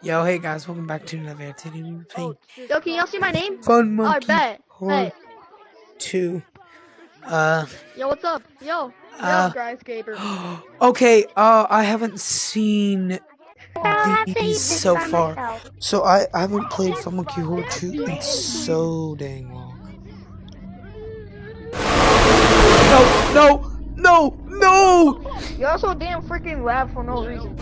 Yo, hey guys, welcome back to another activity. Yo, can y'all see my name? Fun Monkey bet. 2. Yo, what's up? Yo, skyscraper. Okay, I haven't seen these so far. So I haven't played Fun Monkey Horror 2 in so dang long. No! You're so damn freaking loud for no reason.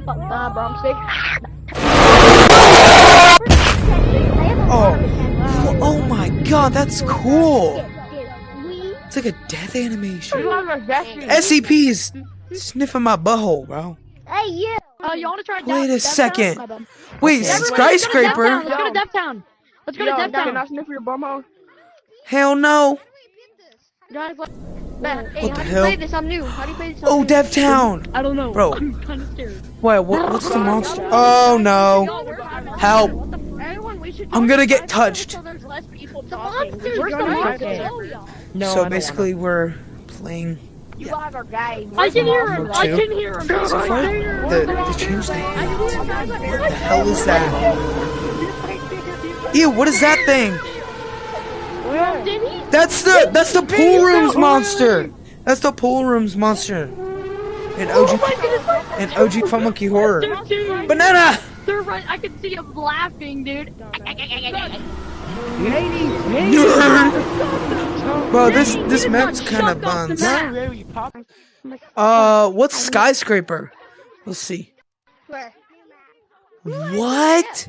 Bro, I'm sick. Oh my god, that's cool! It's like a death animation. SCP's sniffing my butthole, bro. Hey, you! You wanna try Wait a second. Wait, skyscraper? Let's go to Death Town. Let's go to Death Town. Can I sniff your bumhole? Hell no. Guys, what the hell? Play this? I'm new. How do you play this? Oh, Death Town! I don't know. Bro. I'm kind of scared. Wait, what's the monster? Oh no. Help. I'm gonna get touched. So basically we're playing. Yeah. I can hear him. I can hear him. So far, the change the what the hell is that? Ew, what is that thing? That's the pool rooms monster. That's the pool rooms monster. In OG Fun Monkey Horror. Banana! They're right. I can see him laughing, dude. Nerd! Bro, this map's kind of buns. What's skyscraper? Let's see. What?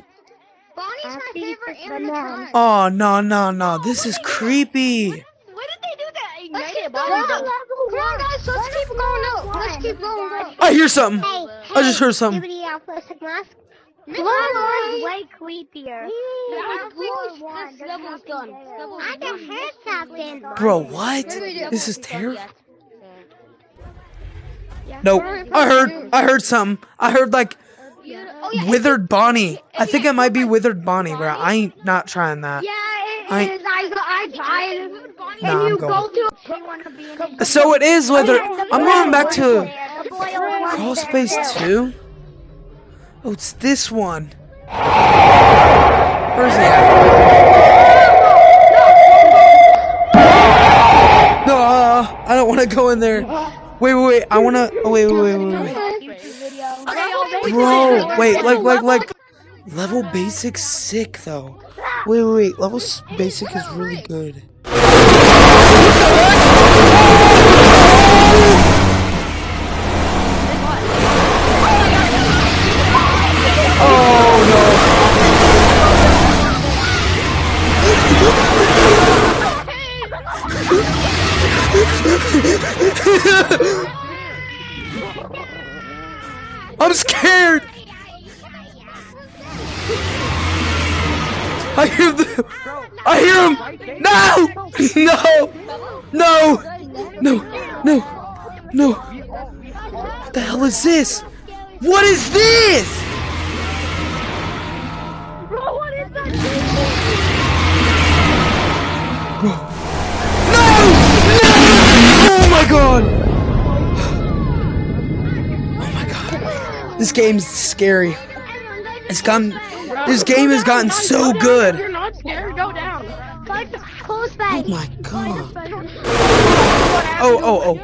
Bonnie's my favorite animatronic. Oh no! This is creepy. Why did they do that? Come on, guys. Let's keep going up. Let's keep going up. I hear something. I just heard something. Way creepier. I just heard something. Bro, what? This is terrible. Nope. I heard something. I heard like Withered Bonnie. I think it might be Withered Bonnie, bro. I ain't not trying that. Yeah, it is. I tried. Nah, I'm going. So it is Withered. I'm going back to Crawl Space 2. Oh, it's this one. Where's he at? No, I don't want to go in there. Wait. I want to. Oh, wait. Bro, wait, like, level basic's sick though. Wait, level basic is really good. Oh no. I'm scared! I hear him! No! What the hell is this? What is this? Bro, what is that? No! Oh my god! This game's scary. This game has gotten so good. You're not scared. Go down. Oh my god. Oh.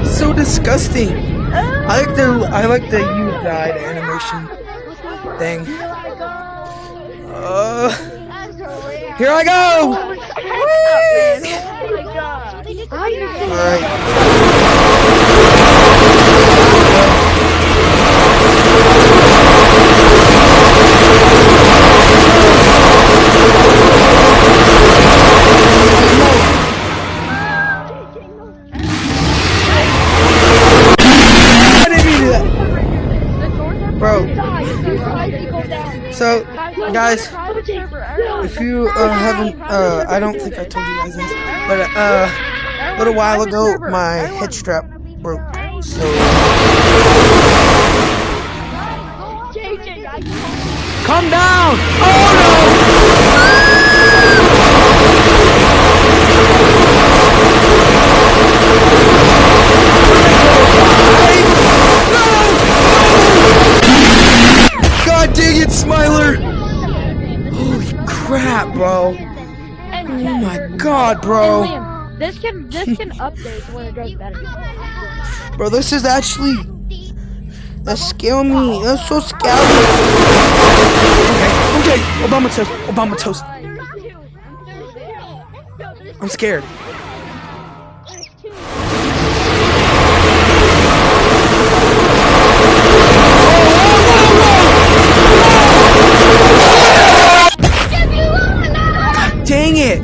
So disgusting. I like the you died animation thing. Here I go. Alright. Bro. So, guys, if you haven't, I don't think I told you guys this, but a little while ago, my head strap broke, so... Calm down! Oh no! god, bro. And Liam, this can update to when it goes better. Bro, this is actually... That's scaring me. That's so scary. Okay, Obama toast. Obama toast. I'm scared. Dang it!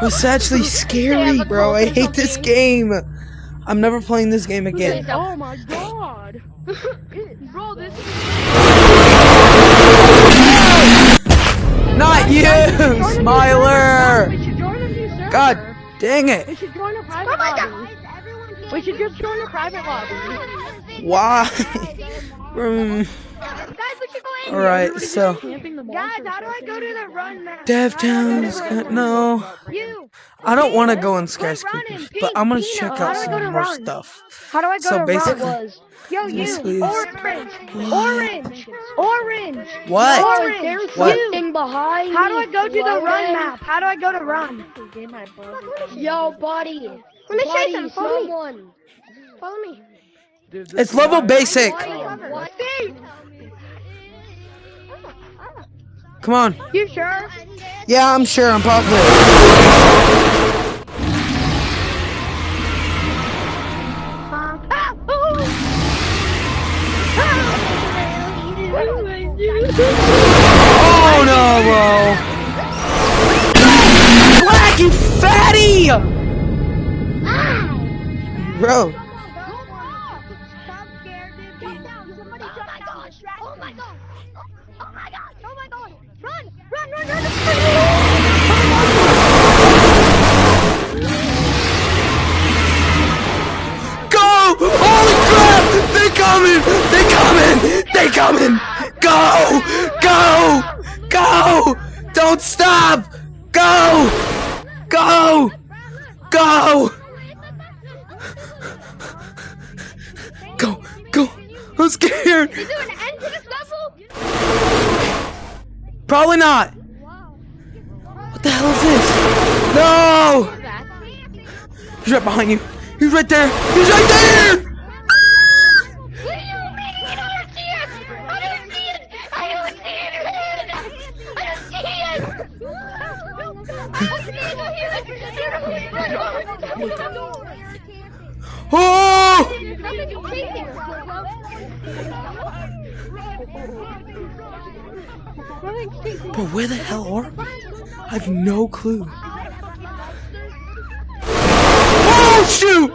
It's actually scary, bro. I hate this game. I'm never playing this game again. Oh my god! Bro, this is... Not you, Smiler! God dang it! We should join a private lobby. We should just join a private lobby. Why? Alright, so... Guys, how do I go to the run map? Dev-Towns, no. I don't want to go in skyscrapers, but I'm going to check out some more stuff. How do I go So to basically... run? Yo, you! basically- Orange! What? Orange! What? Something behind How do I go to the run map? How do I go to run? Yo, buddy! Let me say something. Follow me. Follow me. It's level basic. What? Come on. You sure? Yeah, I'm sure. I'm positive. Oh no, bro! Black, you fatty! Bro. Go! Holy crap! They coming! They coming! They coming! Go! Go! Go! Don't stop! Go! Go! Go! Go! Go! I'm scared! Is there an end to this level? Probably not! What the hell is this? No! He's right behind you. He's right there. He's right there! What do you mean? I don't see it! I don't see it! I don't see it! I don't see it! Oh! Bro, where the hell are we? I have no clue. Oh shoot!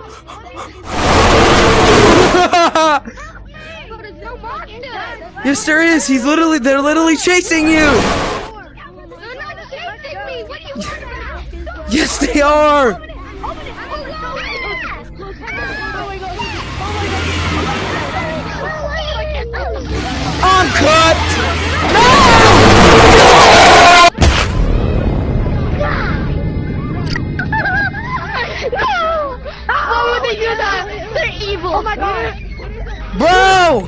Yes, there is. They're literally chasing you. They're not chasing me! What do you want? Yes, they are. I'm cut. No! Why would they do that? They're evil! Oh my god! Bro!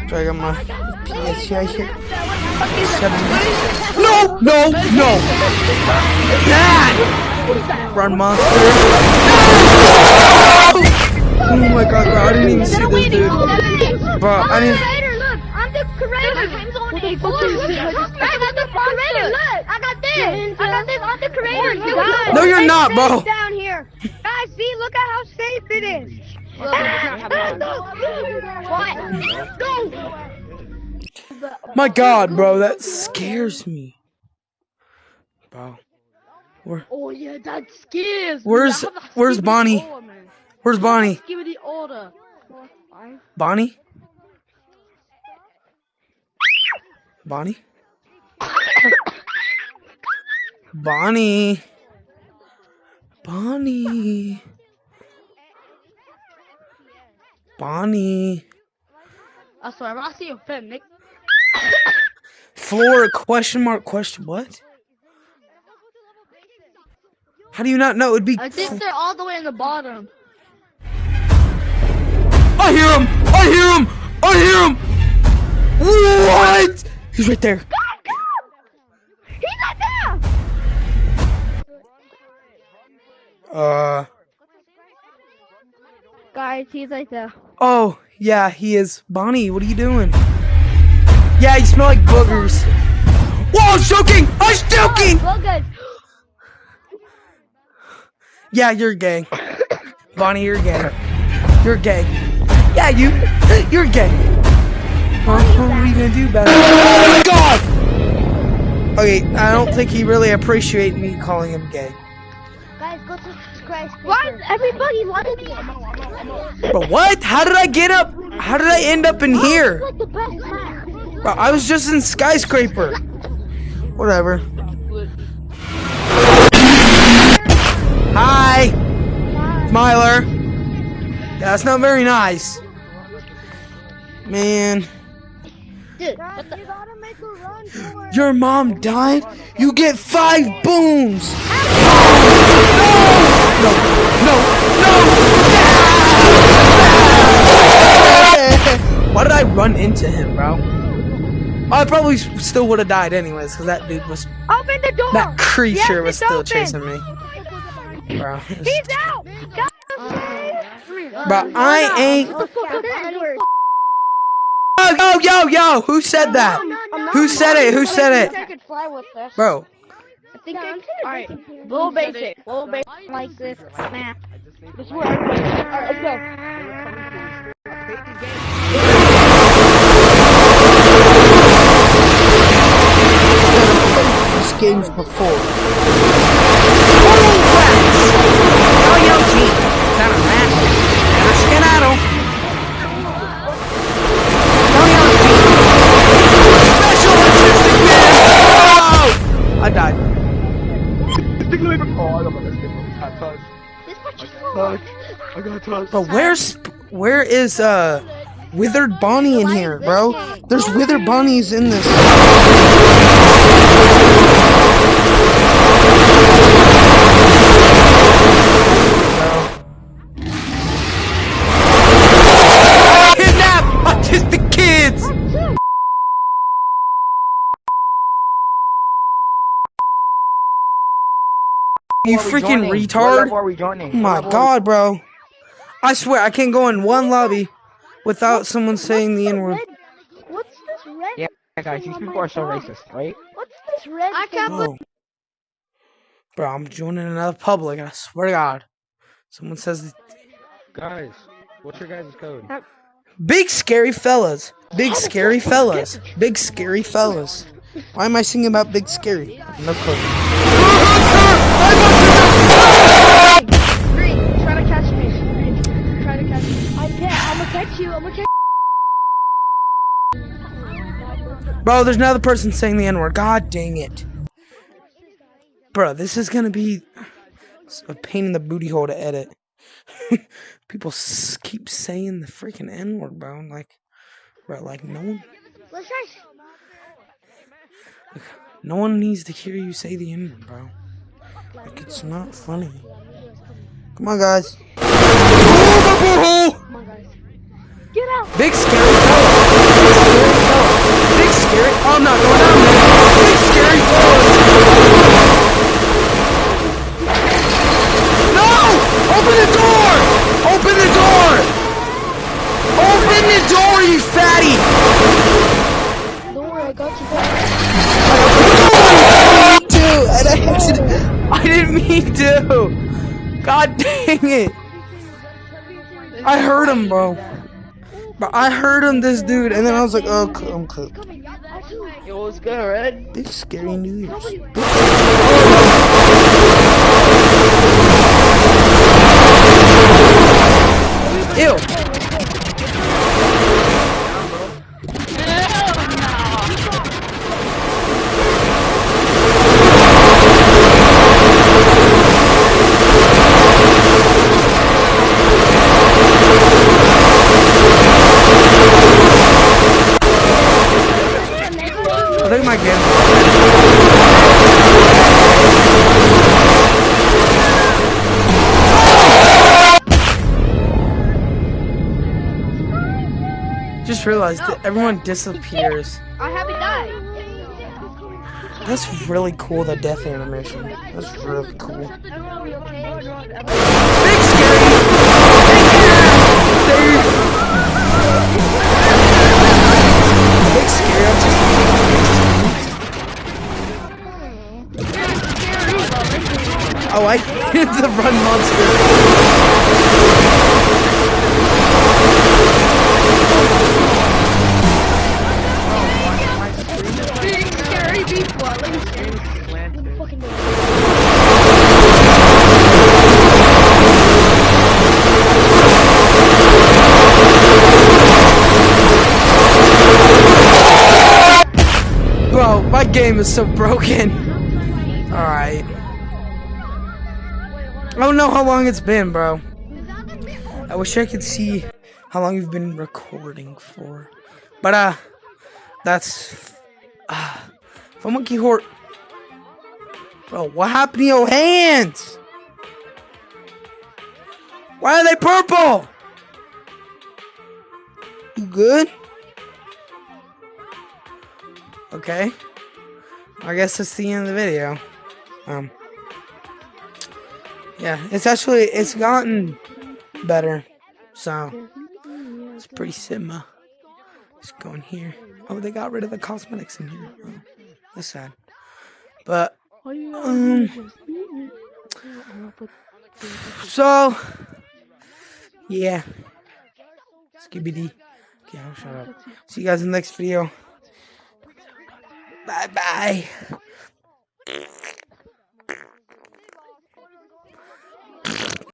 Drag on my PS right here. No! No! No! That! Run, monster! Oh my god, bro, I didn't even see this dude. Bro, I didn't... Look, I'm the creator! Guys, I'm the creator! Look! I got this! I'm the creator! No, you're not, bro! Down here! Guys, see, look at how safe it is! What? Go! My god, bro, that scares me. Bro. Oh yeah, that scares me. Where's Bonnie? Where's Bonnie? Give me the order. Bonnie? Bonnie? Bonnie? Bonnie? Bonnie? I swear, I see your friend, Nick. Floor, question mark, question, what? How do you not know? It'd be... I think they're all the way in the bottom. I hear him! I hear him! I hear him! What? He's right there. Guys, he's right there. Oh, yeah, he is. Bonnie, what are you doing? Yeah, you smell like boogers. Whoa, I was joking! I was joking! Boogers. Yeah, you're gay. Bonnie, you're gay. You're gay. Yeah, you're gay. What are you gonna do about it? Oh my god! Okay, I don't think he really appreciates me calling him gay. Guys, go subscribe. Why is everybody liking it? But what? How did I get up? How did I end up in here? Like the best map. Bro, I was just in Skyscraper. Whatever. Hi, Myler. Yeah, that's not very nice. Man. Dude, what the? You gotta make a run for it. Your mom died? You get 5 booms! No! Why did I run into him, bro? I probably still would have died anyways, because that dude was... Open the door! That creature Yes, was it's still open. chasing me. Bro. He's out! Bro, I ain't... Yo! Who said that? Who said it? Who said it? I could fly with this. Bro. I think alright. Little basic like this snap. This is where alright, let's go. These games before. Oh, rats! Yo, team. Got a rat. And a skedaddle. Special artistic man! Oh! I died. But where is Withered Bonnie in here, bro? There's Withered Bonnies in this. Kidnap autistic kids! You freaking retard! Oh my god, bro. I swear, I can't go in one lobby without someone saying the N-word. What's this red? Yeah, guys, these people are so racist, right? What's this red? I can't Bro. Bro, I'm joining another public, I swear to god. Someone says... Guys, what's your guys' code? Big scary fellas. Big scary fellas. Big scary fellas. Why am I singing about big scary? No clue. Green, try to catch me. Try to catch me. I'm gonna catch you. I'm gonna catch Bro, there's another person saying the N-word. God dang it. Bro, this is gonna be a pain in the booty hole to edit. People keep saying the freaking N-word, bro. Like no one. Let's try. No one needs to hear you say the N-word, bro. Like, it's not funny. Come on, guys. Come on, guys. Get out. Big scary fella. Big scary. Oh, I'm not going down there. Big scary fella. No! Open the door! Open the door! Open the door, you fatty! Don't worry, I got you. I didn't mean to. God dang it. I heard him, bro. But I heard him, this dude, and then I was like, oh, I'm cooked. Yo, what's good, Red? Big scary New Year's. Ew. I think my game. Just realized that everyone disappears. I haven't died. That's really cool, the death animation. That's really cool. Big scary. Big scary. I'm just. Oh, I hit the run monster. Big scary beef boiling. Bro, my game is so broken. Alright. I don't know how long it's been, bro. I wish I could see how long you've been recording for. But, that's... For monkey hort... Bro, what happened to your hands? Why are they purple? You good? Okay. I guess that's the end of the video. Yeah, it's gotten better. So, it's pretty simma. Just go in here. Oh, they got rid of the cosmetics in here. Oh, that's sad. But, so, yeah. Skibidi. Okay, I'll shut up. See you guys in the next video. Bye-bye.